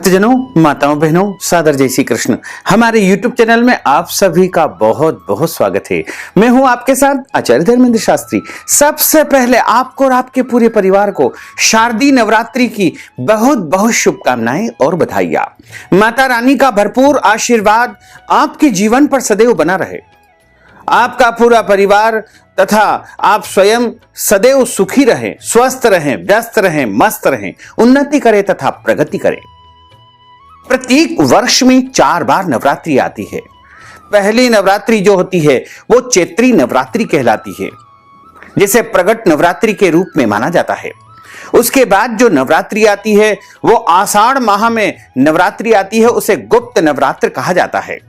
भक्तजनों, माताओं, बहनों, सादर जय श्री कृष्ण। हमारे YouTube चैनल में आप सभी का बहुत बहुत स्वागत है। मैं हूं आपके साथ आचार्य धर्मेंद्र शास्त्री। सबसे पहले आपको और आपके पूरे परिवार को शारदीय नवरात्रि की बहुत बहुत शुभकामनाएं और बधाइयां। माता रानी का भरपूर आशीर्वाद आपके जीवन पर सदैव बना रहे। आपका पूरा परिवार तथा आप स्वयं सदैव सुखी रहें, स्वस्थ रहें, व्यस्त रहें, मस्त रहें, उन्नति करें तथा प्रगति करें। प्रत्येक वर्ष में 4 बार नवरात्रि आती है। पहली नवरात्रि जो होती है वो चैत्री नवरात्रि कहलाती है, जिसे प्रगट नवरात्रि के रूप में माना जाता है। उसके बाद जो नवरात्रि आती है वो आषाढ़ माह में नवरात्रि आती है, उसे गुप्त नवरात्र कहा जाता है।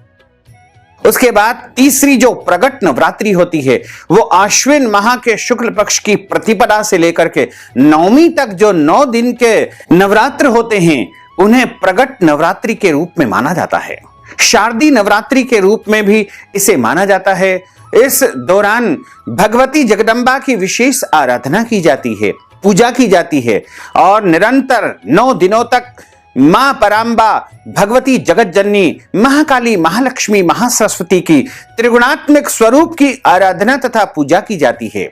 उसके बाद तीसरी जो प्रगट नवरात्रि होती है वो आश्विन माह के शुक्ल पक्ष की प्रतिपदा से लेकर के नवमी तक जो 9 दिन के नवरात्र होते हैं उन्हें प्रगट नवरात्रि के रूप में माना जाता है। शारदीय नवरात्रि के रूप में भी इसे माना जाता है। इस दौरान भगवती जगदम्बा की विशेष आराधना की जाती है, पूजा की जाती है और निरंतर 9 दिनों तक मां परांबा, भगवती जगत जननी, महाकाली, महालक्ष्मी, महासरस्वती की त्रिगुणात्मक स्वरूप की आराधना तथा पूजा की जाती है।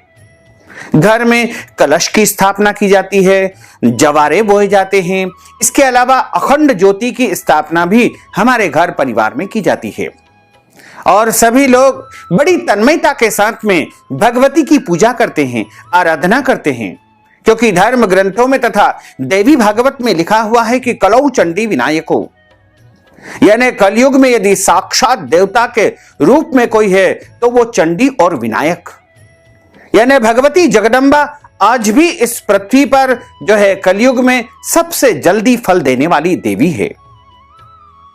घर में कलश की स्थापना की जाती है, जवारे बोए जाते हैं। इसके अलावा अखंड ज्योति की स्थापना भी हमारे घर परिवार में की जाती है और सभी लोग बड़ी तन्मयता के साथ में भगवती की पूजा करते हैं, आराधना करते हैं, क्योंकि धर्म ग्रंथों में तथा देवी भागवत में लिखा हुआ है कि कलौ चंडी विनायको, यानी कलयुग में यदि साक्षात देवता के रूप में कोई है तो वो चंडी और विनायक, यानी भगवती जगदम्बा आज भी इस पृथ्वी पर जो है कलयुग में सबसे जल्दी फल देने वाली देवी है।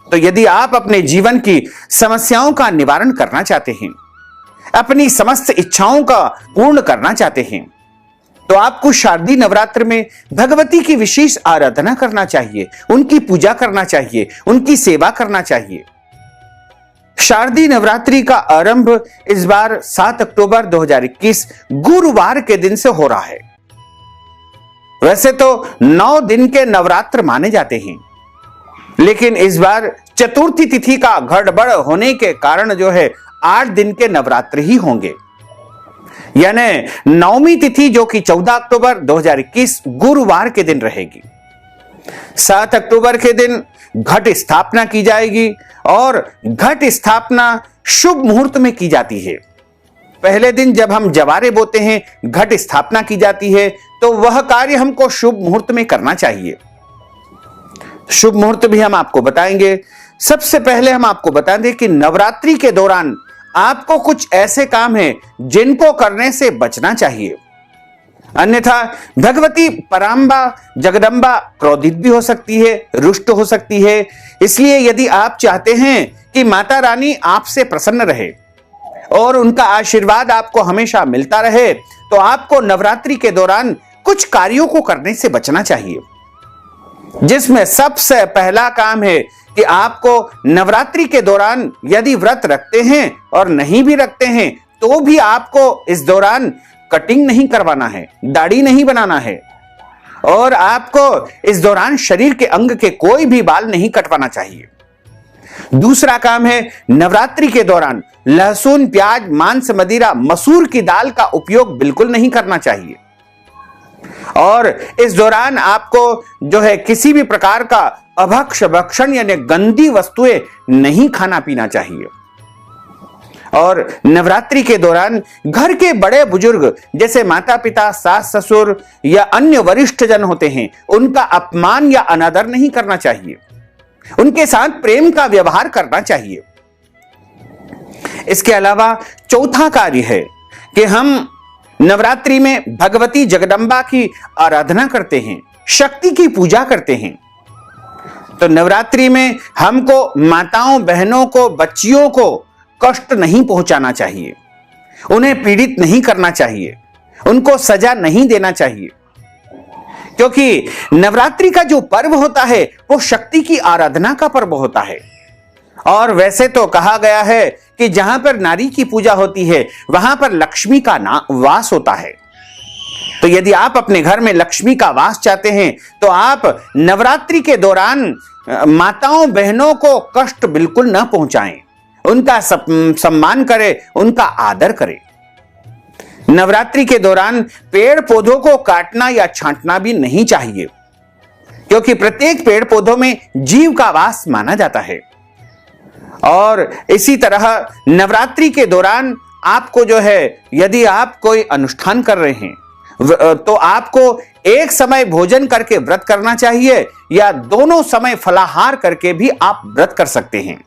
तो यदि आप अपने जीवन की समस्याओं का निवारण करना चाहते हैं, अपनी समस्त इच्छाओं का पूर्ण करना चाहते हैं, तो आपको शारदीय नवरात्र में भगवती की विशेष आराधना करना चाहिए, उनकी पूजा करना चाहिए, उनकी सेवा करना चाहिए। शारदीय नवरात्रि का आरंभ इस बार 7 अक्टूबर 2021 गुरुवार के दिन से हो रहा है। वैसे तो 9 दिन के नवरात्र माने जाते हैं, लेकिन इस बार चतुर्थी तिथि का गड़बड़ होने के कारण जो है 8 दिन के नवरात्र ही होंगे। यानी नवमी तिथि जो कि 14 अक्टूबर 2021 गुरुवार के दिन रहेगी। 7 अक्टूबर के दिन घट स्थापना की जाएगी और घट स्थापना शुभ मुहूर्त में की जाती है। पहले दिन जब हम जवारे बोते हैं, घट स्थापना की जाती है, तो वह कार्य हमको शुभ मुहूर्त में करना चाहिए। शुभ मुहूर्त भी हम आपको बताएंगे। सबसे पहले हम आपको बता दें कि नवरात्रि के दौरान आपको कुछ ऐसे काम हैं जिनको करने से बचना चाहिए, अन्यथा भगवती परांबा जगदम्बा क्रोधित भी हो सकती है, रुष्ट हो सकती है। इसलिए यदि आप चाहते हैं कि माता रानी आपसे प्रसन्न रहे और उनका आशीर्वाद आपको हमेशा मिलता रहे, तो आपको नवरात्रि के दौरान कुछ कार्यों को करने से बचना चाहिए, जिसमें सबसे पहला काम है कि आपको नवरात्रि के दौरान यदि व्रत रखते हैं और नहीं भी रखते हैं तो भी आपको इस दौरान कटिंग नहीं करवाना है, दाढ़ी नहीं बनाना है और आपको इस दौरान शरीर के अंग के कोई भी बाल नहीं कटवाना चाहिए। दूसरा काम है नवरात्रि के दौरान लहसुन, प्याज, मांस, मदिरा, मसूर की दाल का उपयोग बिल्कुल नहीं करना चाहिए और इस दौरान आपको जो है किसी भी प्रकार का अभक्ष भक्षण यानी गंदी वस्तुएं नहीं खाना पीना चाहिए। और नवरात्रि के दौरान घर के बड़े बुजुर्ग जैसे माता पिता, सास ससुर या अन्य वरिष्ठ जन होते हैं, उनका अपमान या अनादर नहीं करना चाहिए, उनके साथ प्रेम का व्यवहार करना चाहिए। इसके अलावा चौथा कार्य है कि हम नवरात्रि में भगवती जगदम्बा की आराधना करते हैं, शक्ति की पूजा करते हैं। तो नवरात्रि में हमको माताओं, बहनों को, बच्चियों को कष्ट नहीं पहुंचाना चाहिए, उन्हें पीड़ित नहीं करना चाहिए, उनको सजा नहीं देना चाहिए, क्योंकि नवरात्रि का जो पर्व होता है वो शक्ति की आराधना का पर्व होता है। और वैसे तो कहा गया है कि जहां पर नारी की पूजा होती है वहां पर लक्ष्मी का वास होता है। तो यदि आप अपने घर में लक्ष्मी का वास चाहते हैं तो आप नवरात्रि के दौरान माताओं बहनों को कष्ट बिल्कुल न पहुंचाएं, उनका सम्मान करें, उनका आदर करें। नवरात्रि के दौरान पेड़ पौधों को काटना या छांटना भी नहीं चाहिए, क्योंकि प्रत्येक पेड़ पौधों में जीव का वास माना जाता है। और इसी तरह नवरात्रि के दौरान आपको जो है, यदि आप कोई अनुष्ठान कर रहे हैं तो आपको एक समय भोजन करके व्रत करना चाहिए या दोनों समय फलाहार करके भी आप व्रत कर सकते हैं।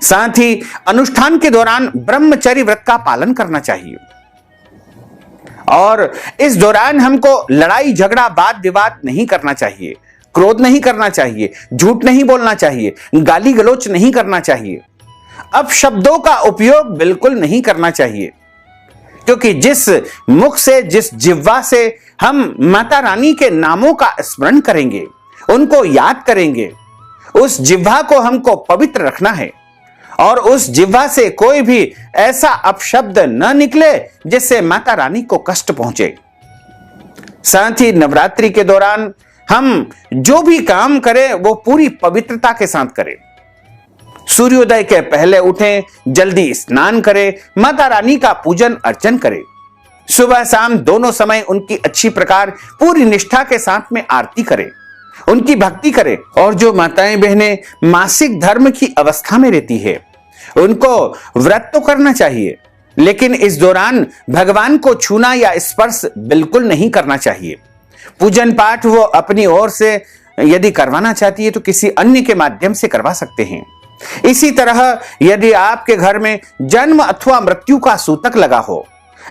साथ ही अनुष्ठान के दौरान ब्रह्मचर्य व्रत का पालन करना चाहिए। और इस दौरान हमको लड़ाई झगड़ा वाद विवाद नहीं करना चाहिए, क्रोध नहीं करना चाहिए, झूठ नहीं बोलना चाहिए, गाली गलौच नहीं करना चाहिए, अपशब्दों का उपयोग बिल्कुल नहीं करना चाहिए, क्योंकि जिस मुख से, जिस जिह्वा से हम माता रानी के नामों का स्मरण करेंगे, उनको याद करेंगे, उस जिह्वा को हमको पवित्र रखना है और उस जिह्वा से कोई भी ऐसा अपशब्द न निकले जिससे माता रानी को कष्ट पहुंचे। साथ ही नवरात्रि के दौरान हम जो भी काम करें वो पूरी पवित्रता के साथ करें। सूर्योदय के पहले उठें, जल्दी स्नान करें, माता रानी का पूजन अर्चन करें। सुबह शाम दोनों समय उनकी अच्छी प्रकार पूरी निष्ठा के साथ में आरती करें, उनकी भक्ति करें। और जो माताएं बहनें मासिक धर्म की अवस्था में रहती है उनको व्रत तो करना चाहिए, लेकिन इस दौरान भगवान को छूना या स्पर्श बिल्कुल नहीं करना चाहिए। पूजन पाठ वो अपनी ओर से यदि करवाना चाहती है तो किसी अन्य के माध्यम से करवा सकते हैं। इसी तरह यदि आपके घर में जन्म अथवा मृत्यु का सूतक लगा हो,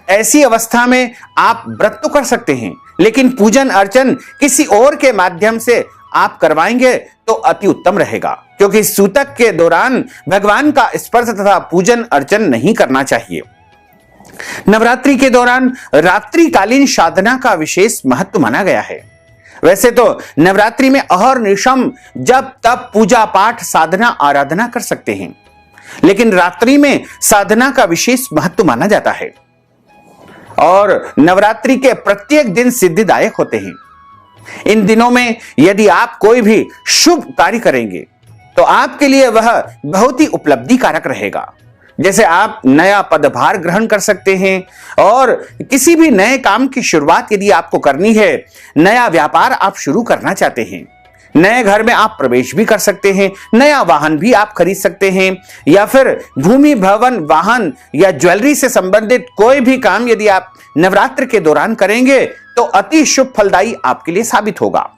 ऐसी अवस्था में आप व्रत तो कर सकते हैं, लेकिन पूजन अर्चन किसी और के माध्यम से आप करवाएंगे तो अति उत्तम रहेगा, क्योंकि सूतक के दौरान भगवान का स्पर्श तथा पूजन अर्चन नहीं करना चाहिए। नवरात्रि के दौरान रात्रिकालीन साधना का विशेष महत्व माना गया है। वैसे तो नवरात्रि में अहर्निशम जब तब पूजा पाठ साधना आराधना कर सकते हैं, लेकिन रात्रि में साधना का विशेष महत्व माना जाता है और नवरात्रि के प्रत्येक दिन सिद्धिदायक होते हैं। इन दिनों में यदि आप कोई भी शुभ कार्य करेंगे तो आपके लिए वह बहुत ही उपलब्धि कारक रहेगा। जैसे आप नया पदभार ग्रहण कर सकते हैं और किसी भी नए काम की शुरुआत यदि आपको करनी है, नया व्यापार आप शुरू करना चाहते हैं, नए घर में आप प्रवेश भी कर सकते हैं, नया वाहन भी आप खरीद सकते हैं, या फिर भूमि भवन वाहन या ज्वेलरी से संबंधित कोई भी काम यदि आप नवरात्र के दौरान करेंगे तो अति शुभ फलदायी आपके लिए साबित होगा।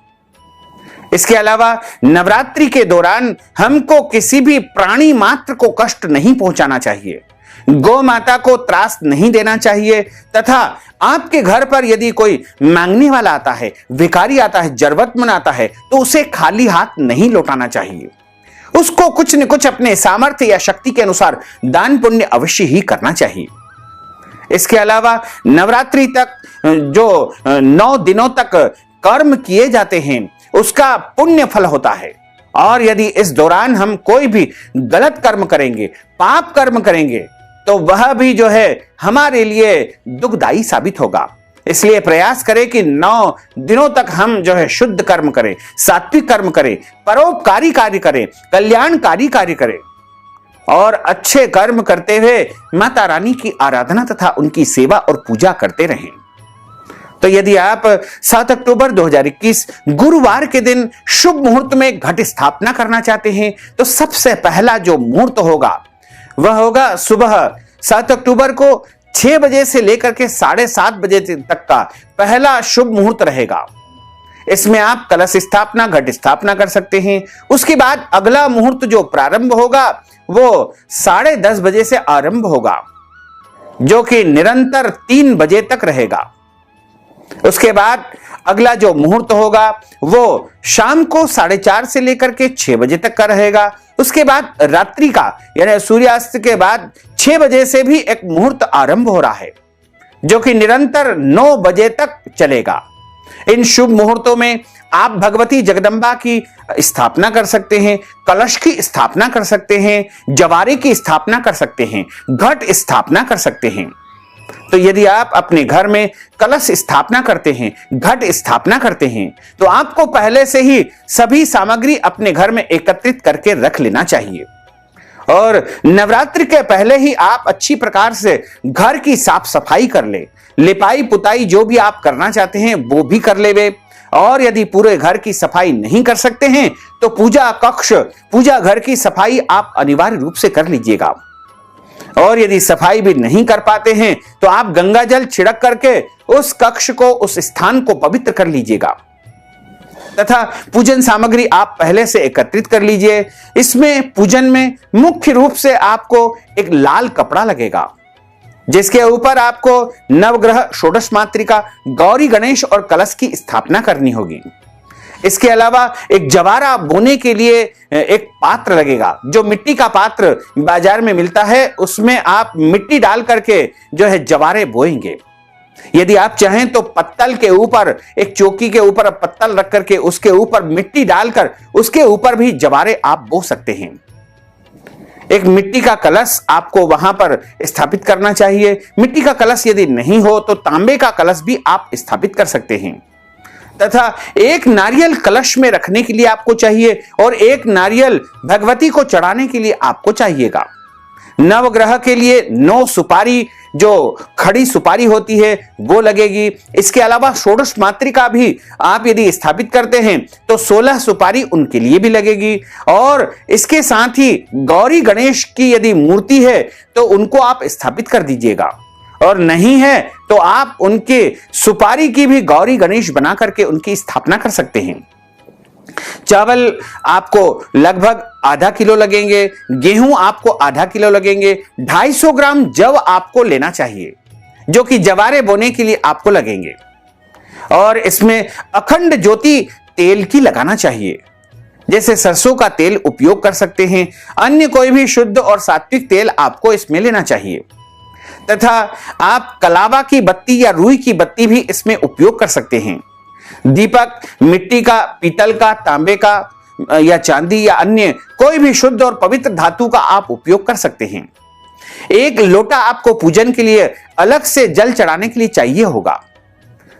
इसके अलावा नवरात्रि के दौरान हमको किसी भी प्राणी मात्र को कष्ट नहीं पहुंचाना चाहिए, गौ माता को त्रास नहीं देना चाहिए, तथा आपके घर पर यदि कोई मांगने वाला आता है, भिखारी आता है, जरूरतमंद आता है तो उसे खाली हाथ नहीं लौटाना चाहिए। उसको कुछ न कुछ अपने सामर्थ्य या शक्ति के अनुसार दान पुण्य अवश्य ही करना चाहिए। इसके अलावा नवरात्रि तक जो 9 दिनों तक कर्म किए जाते हैं उसका पुण्य फल होता है, और यदि इस दौरान हम कोई भी गलत कर्म करेंगे, पाप कर्म करेंगे तो वह भी जो है हमारे लिए दुखदायी साबित होगा। इसलिए प्रयास करें कि 9 दिनों तक हम जो है शुद्ध कर्म करें, सात्विक कर्म करें, परोपकारी कार्य करें, कल्याणकारी कार्य करें और अच्छे कर्म करते हुए माता रानी की आराधना तथा उनकी सेवा और पूजा करते रहें। तो यदि आप 7 अक्टूबर 2021 गुरुवार के दिन शुभ मुहूर्त में घट स्थापना करना चाहते हैं तो सबसे पहला जो मुहूर्त होगा वह होगा सुबह 7 अक्टूबर को 6 बजे से लेकर के 7:30 बजे तक का पहला शुभ मुहूर्त रहेगा। इसमें आप कलश स्थापना, घट स्थापना कर सकते हैं। उसके बाद अगला मुहूर्त जो प्रारंभ होगा वो 10:30 बजे से आरंभ होगा, जो कि निरंतर 3 बजे तक रहेगा। उसके बाद अगला जो मुहूर्त होगा वो शाम को 4:30 से लेकर के 6 बजे तक का रहेगा। उसके बाद रात्रि का यानी सूर्यास्त के बाद 6 बजे से भी एक मुहूर्त आरंभ हो रहा है, जो कि निरंतर 9 बजे तक चलेगा। इन शुभ मुहूर्तों में आप भगवती जगदम्बा की स्थापना कर सकते हैं, कलश की स्थापना कर सकते हैं, जवारे की स्थापना कर सकते हैं, घट स्थापना कर सकते हैं। तो यदि आप अपने घर में कलश स्थापना करते हैं, घट स्थापना करते हैं, तो आपको पहले से ही सभी सामग्री अपने घर में एकत्रित करके रख लेना चाहिए। और नवरात्रि के पहले ही आप अच्छी प्रकार से घर की साफ सफाई कर ले, लिपाई पुताई जो भी आप करना चाहते हैं वो भी कर लेवे। और यदि पूरे घर की सफाई नहीं कर सकते हैं तो पूजा कक्ष, पूजा घर की सफाई आप अनिवार्य रूप से कर लीजिएगा। और यदि सफाई भी नहीं कर पाते हैं तो आप गंगा जल छिड़क करके उस कक्ष को, उस स्थान को पवित्र कर लीजिएगा। तथा पूजन सामग्री आप पहले से एकत्रित कर लीजिए। इसमें पूजन में मुख्य रूप से आपको एक लाल कपड़ा लगेगा, जिसके ऊपर आपको नवग्रह, षोडश मातृका, गौरी गणेश और कलश की स्थापना करनी होगी। इसके अलावा एक जवारा बोने के लिए एक पात्र लगेगा, जो मिट्टी का पात्र बाजार में मिलता है, उसमें आप मिट्टी डाल करके जो है जवारे बोएंगे। यदि आप चाहें तो पत्तल के ऊपर, एक चौकी के ऊपर पत्तल रख करके उसके ऊपर मिट्टी डालकर उसके ऊपर भी जवारे आप बो सकते हैं। एक मिट्टी का कलश आपको वहां पर स्थापित करना चाहिए। मिट्टी का कलश यदि नहीं हो तो तांबे का कलश भी आप स्थापित कर सकते हैं। तथा एक नारियल कलश में रखने के लिए आपको चाहिए और एक नारियल भगवती को चढ़ाने के लिए आपको चाहिएगा। नवग्रह के लिए 9 सुपारी, जो खड़ी सुपारी होती है, वो लगेगी। इसके अलावा षोडश मातृका भी आप यदि स्थापित करते हैं तो 16 सुपारी उनके लिए भी लगेगी। और इसके साथ ही गौरी गणेश की यदि मूर्ति है तो उनको आप स्थापित कर दीजिएगा, और नहीं है तो आप उनके सुपारी की भी गौरी गणेश बना करके उनकी स्थापना कर सकते हैं। चावल आपको लगभग आधा किलो लगेंगे, गेहूं आपको आधा किलो लगेंगे, 250 ग्राम जव आपको लेना चाहिए, जो कि जवारे बोने के लिए आपको लगेंगे। और इसमें अखंड ज्योति तेल की लगाना चाहिए, जैसे सरसों का तेल उपयोग कर सकते हैं। अन्य कोई भी शुद्ध और सात्विक तेल आपको इसमें लेना चाहिए। तथा आप कलावा की बत्ती या रुई की बत्ती भी इसमें उपयोग कर सकते हैं। दीपक मिट्टी का, पीतल का, तांबे का या चांदी या अन्य कोई भी शुद्ध और पवित्र धातु का आप उपयोग कर सकते हैं। एक लोटा आपको पूजन के लिए अलग से जल चढ़ाने के लिए चाहिए होगा।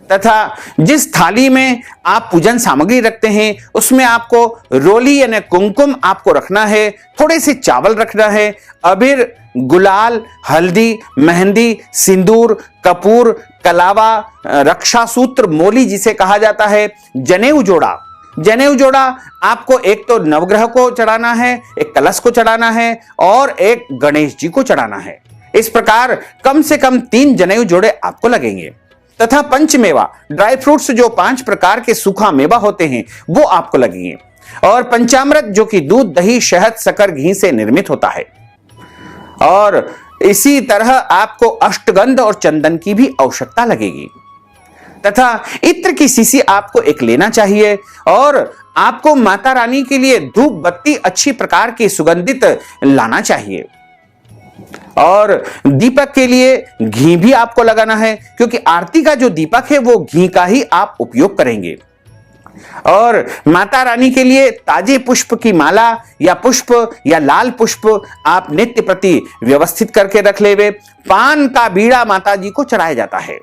तथा जिस थाली में आप पूजन सामग्री रखते हैं उसमें आपको रोली यानी कुमकुम आपको रखना है, थोड़े से चावल रखना है, अबीर, गुलाल, हल्दी, मेहंदी, सिंदूर, कपूर, कलावा, रक्षा सूत्र, मोली जिसे कहा जाता है, जनेऊ जोड़ा। जनेऊ जोड़ा आपको एक तो नवग्रह को चढ़ाना है, एक कलश को चढ़ाना है और एक गणेश जी को चढ़ाना है। इस प्रकार कम से कम 3 जनेऊ जोड़े आपको लगेंगे। तथा पंचमेवा, ड्राई फ्रूट्स जो 5 प्रकार के सूखा मेवा होते हैं वो आपको लगेंगे। और पंचामृत जो कि दूध, दही, शहद, शक्कर, घी से निर्मित होता है। और इसी तरह आपको अष्टगंध और चंदन की भी आवश्यकता लगेगी। तथा इत्र की शीशी आपको एक लेना चाहिए। और आपको माता रानी के लिए धूप बत्ती अच्छी प्रकार की सुगंधित लाना चाहिए। और दीपक के लिए घी भी आपको लगाना है, क्योंकि आरती का जो दीपक है वो घी का ही आप उपयोग करेंगे। और माता रानी के लिए ताजे पुष्प की माला या पुष्प या लाल पुष्प आप नित्य प्रति व्यवस्थित करके रख लेवे। पान का बीड़ा माता जी को चढ़ाया जाता है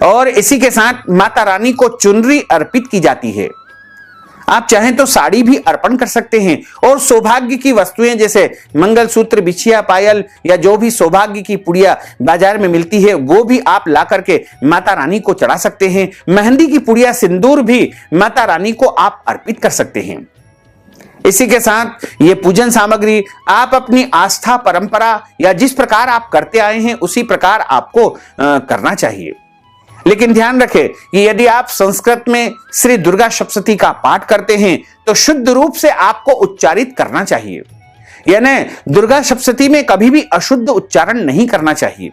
और इसी के साथ माता रानी को चुनरी अर्पित की जाती है। आप चाहें तो साड़ी भी अर्पण कर सकते हैं। और सौभाग्य की वस्तुएं जैसे मंगलसूत्र, बिछिया, पायल या जो भी सौभाग्य की पुड़िया बाजार में मिलती है वो भी आप ला करके माता रानी को चढ़ा सकते हैं। मेहंदी की पुड़िया, सिंदूर भी माता रानी को आप अर्पित कर सकते हैं। इसी के साथ ये पूजन सामग्री आप अपनी आस्था, परंपरा या जिस प्रकार आप करते आए हैं उसी प्रकार आपको करना चाहिए। लेकिन ध्यान रखें कि यदि आप संस्कृत में श्री दुर्गा सप्तशती का पाठ करते हैं तो शुद्ध रूप से आपको उच्चारित करना चाहिए, यानी दुर्गा सप्तशती में कभी भी अशुद्ध उच्चारण नहीं करना चाहिए।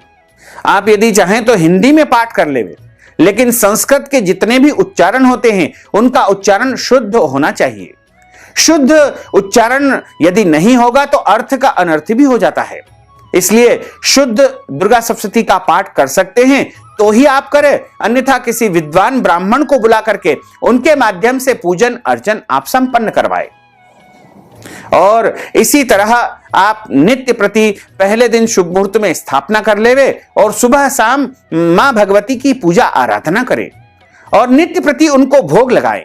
आप यदि चाहें तो हिंदी में पाठ कर लेंगे, लेकिन संस्कृत के जितने भी उच्चारण होते हैं उनका उच्चारण शुद्ध होना चाहिए। शुद्ध उच्चारण यदि नहीं होगा तो अर्थ का अनर्थ भी हो जाता है। इसलिए शुद्ध दुर्गा सप्तशती का पाठ कर सकते हैं तो ही आप करें, अन्यथा किसी विद्वान ब्राह्मण को बुला करके उनके माध्यम से पूजन अर्चन आप संपन्न करवाए। और इसी तरह आप नित्य प्रति पहले दिन शुभ मुहूर्त में स्थापना कर लेवे और सुबह शाम मां भगवती की पूजा आराधना करें और नित्य प्रति उनको भोग लगाएं।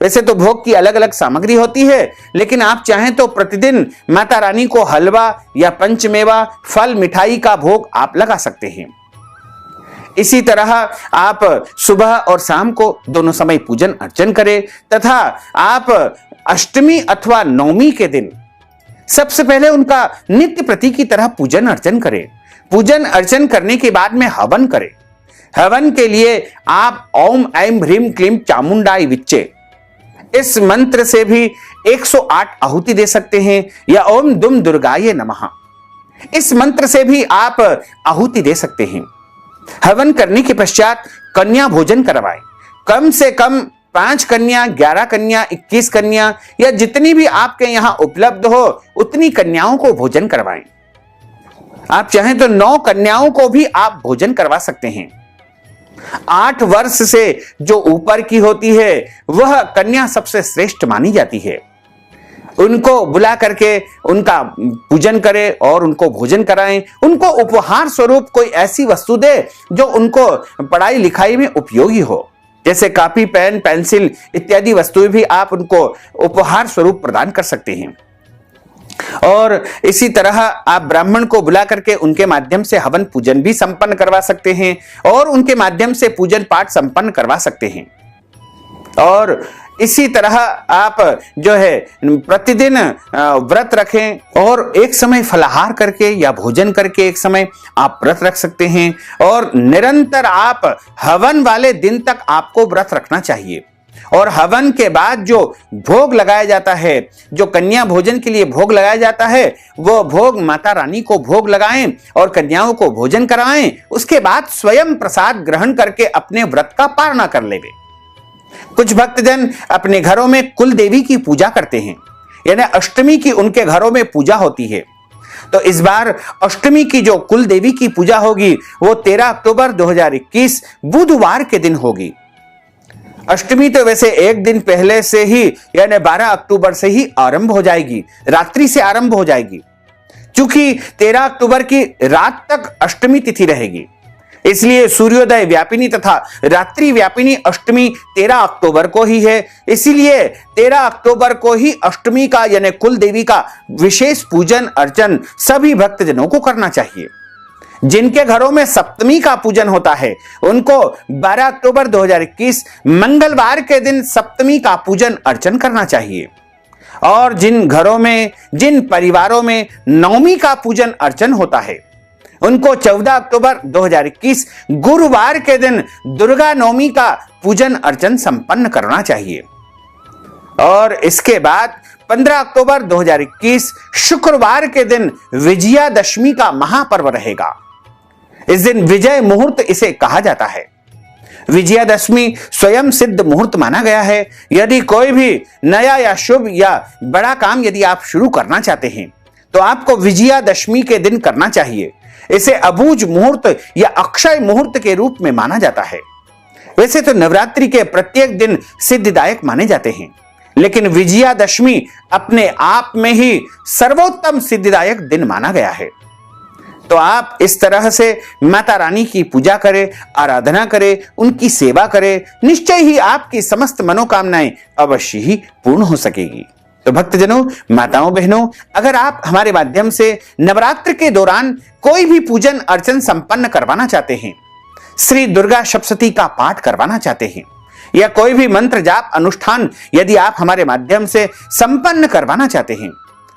वैसे तो भोग की अलग अलग सामग्री होती है, लेकिन आप चाहें तो प्रतिदिन माता रानी को हलवा या पंचमेवा फल मिठाई का भोग आप लगा सकते हैं। इसी तरह आप सुबह और शाम को दोनों समय पूजन अर्चन करें तथा आप अष्टमी अथवा नवमी के दिन सबसे पहले उनका नित्य प्रति की तरह पूजन अर्चन करें। पूजन अर्चन करने के बाद में हवन करें। हवन के लिए आप ओम ऐं ह्रीं क्लीं चामुंडाय विच्चे इस मंत्र से भी 108 आहुति दे सकते हैं, या ओम दुम दुर्गाये नमः इस मंत्र से भी आप आहुति दे सकते हैं। हवन करने के पश्चात कन्या भोजन करवाएं। कम से कम 5 कन्या, 11 कन्या, 21 कन्या या जितनी भी आपके यहां उपलब्ध हो उतनी कन्याओं को भोजन करवाएं। आप चाहें तो 9 कन्याओं को भी आप भोजन करवा सकते हैं। 8 वर्ष से जो ऊपर की होती है वह कन्या सबसे श्रेष्ठ मानी जाती है। उनको बुला करके उनका पूजन करें और उनको भोजन कराएं। उनको उपहार स्वरूप कोई ऐसी वस्तु दे जो उनको पढ़ाई लिखाई में उपयोगी हो, जैसे कॉपी, पेन, पेंसिल इत्यादि वस्तुएं भी आप उनको उपहार स्वरूप प्रदान कर सकते हैं। और इसी तरह आप ब्राह्मण को बुला करके उनके माध्यम से हवन पूजन भी संपन्न करवा सकते हैं और उनके माध्यम से पूजन पाठ संपन्न करवा सकते हैं। और इसी तरह आप जो है प्रतिदिन व्रत रखें और एक समय फलाहार करके या भोजन करके एक समय आप व्रत रख सकते हैं। और निरंतर आप हवन वाले दिन तक आपको व्रत रखना चाहिए। और हवन के बाद जो भोग लगाया जाता है, जो कन्या भोजन के लिए भोग लगाया जाता है, वो भोग माता रानी को भोग लगाएं और कन्याओं को भोजन कराएं। उसके बाद स्वयं प्रसाद ग्रहण करके अपने व्रत का पालना कर लेंगे। कुछ भक्तजन अपने घरों में कुल देवी की पूजा करते हैं, यानी अष्टमी की उनके घरों में पूजा होती है। तो इस बार अष्टमी की जो कुल देवी की पूजा होगी वो 13 अक्टूबर 2021 बुधवार के दिन होगी। अष्टमी तो वैसे एक दिन पहले से ही यानी 12 अक्टूबर से ही आरंभ हो जाएगी, रात्रि से आरंभ हो जाएगी। क्योंकि 13 अक्टूबर की रात तक अष्टमी तिथि रहेगी, इसलिए सूर्योदय व्यापिनी तथा रात्रि व्यापिनी अष्टमी 13 अक्टूबर को ही है। इसीलिए 13 अक्टूबर को ही अष्टमी का यानी कुल देवी का विशेष पूजन अर्चन सभी भक्तजनों को करना चाहिए। जिनके घरों में सप्तमी का पूजन होता है उनको 12 अक्टूबर 2021 मंगलवार के दिन सप्तमी का पूजन अर्चन करना चाहिए। और जिन घरों में, जिन परिवारों में नवमी का पूजन अर्चन होता है उनको 14 अक्टूबर 2021 गुरुवार के दिन दुर्गा नवमी का पूजन अर्चन संपन्न करना चाहिए। और इसके बाद 15 अक्टूबर 2021 शुक्रवार के दिन विजयादशमी का महापर्व रहेगा। इस दिन विजय मुहूर्त इसे कहा जाता है। विजयादशमी स्वयं सिद्ध मुहूर्त माना गया है। यदि कोई भी नया या शुभ या बड़ा काम यदि आप शुरू करना चाहते हैं तो आपको विजयादशमी के दिन करना चाहिए। इसे अबूझ मुहूर्त या अक्षय मुहूर्त के रूप में माना जाता है। वैसे तो नवरात्रि के प्रत्येक दिन सिद्धिदायक माने जाते हैं, लेकिन विजयादशमी अपने आप में ही सर्वोत्तम सिद्धिदायक दिन माना गया है। तो आप इस तरह से माता रानी की पूजा करें, आराधना करें, उनकी सेवा करें, निश्चय ही आपकी समस्त मनोकामनाएं अवश्य ही पूर्ण हो सकेगी। तो भक्तजनों, माताओं, बहनों, अगर आप हमारे माध्यम से नवरात्र के दौरान कोई भी पूजन अर्चन संपन्न करवाना चाहते हैं, श्री दुर्गा सप्तशती का पाठ करवाना चाहते हैं या कोई भी मंत्र जाप अनुष्ठान यदि आप हमारे माध्यम से संपन्न करवाना चाहते हैं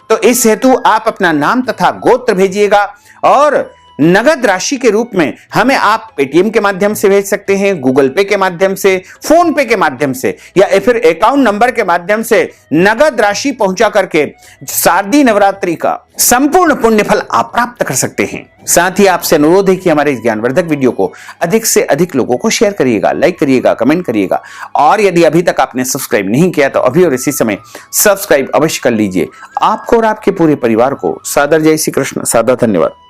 तो इस हेतु आप अपना नाम तथा गोत्र भेजिएगा और नगद राशि के रूप में हमें आप पेटीएम के माध्यम से भेज सकते हैं, गूगल पे के माध्यम से, फोन पे के माध्यम से या फिर अकाउंट नंबर के माध्यम से नगद राशि पहुंचा करके शारदीय नवरात्रि का संपूर्ण पुण्य फल आप प्राप्त कर सकते हैं। साथ ही आपसे अनुरोध है कि हमारे इस ज्ञानवर्धक वीडियो को अधिक से अधिक लोगों को शेयर करिएगा, लाइक करिएगा, कमेंट करिएगा और यदि अभी तक आपने सब्सक्राइब नहीं किया तो अभी और इसी समय सब्सक्राइब अवश्य कर लीजिए। आपको और आपके पूरे परिवार को सादर जय श्री कृष्ण, सादर धन्यवाद।